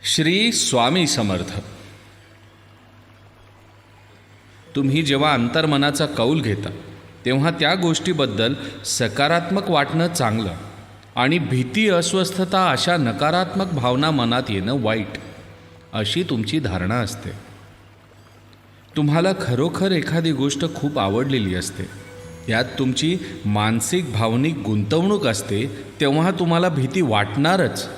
श्री स्वामी समर्थ. तुम्ही जेव्हा अंतर्मनाचा कौल घेता तेव्हा त्या गोष्टीबद्दल सकारात्मक वाटणं चांगलं आणि भीती, अस्वस्थता अशा नकारात्मक भावना मनात येणं वाईट, अशी तुमची धारणा असते. तुम्हाला खरोखर एखादी गोष्ट खूप आवडलेली असते, यात तुमची मानसिक भावनिक गुंतवणूक असते, तेव्हा तुम्हाला भीती वाटणारच.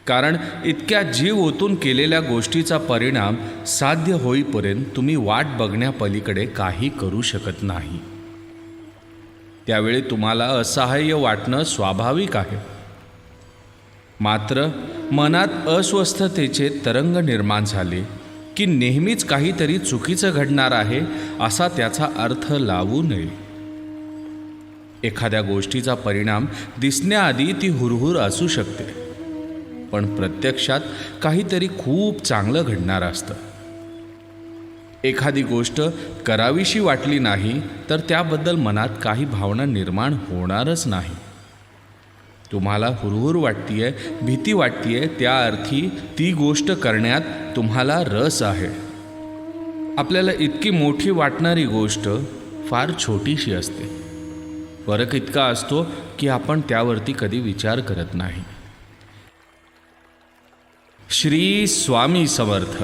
कारण इतक्या जीव ओतून केलेल्या गोष्टीचा परिणाम साध्य होईपर्यंत तुम्ही वाट बघण्यापलीकडे काही करू शकत नाही. त्यावेळी तुम्हाला असहाय्य वाटणं स्वाभाविक आहे. मात्र मनात अस्वस्थतेचे तरंग निर्माण झाले की नेहमीच काहीतरी चुकीचं घडणार आहे असा त्याचा अर्थ लावू नये. एखाद्या गोष्टीचा परिणाम दिसण्याआधी ती हुरहुर असू शकते, पण प्रत्यक्षात काहीतरी खूप चांगलं घडणार असतं. एखादी गोष्ट करावीशी वाटली नाही तर त्याबद्दल मनात काही भावना निर्माण होणारच नाही. तुम्हाला हुरहुर वाटतीये, भीती वाटतीये, त्या अर्थी ती गोष्ट करण्यात तुम्हाला रस आहे. आपल्याला इतकी मोठी वाटणारी गोष्ट फार छोटीशी असते. फरक इतका असतो की आपण त्यावरती कधी विचार करत नाही. श्री स्वामी समर्थ.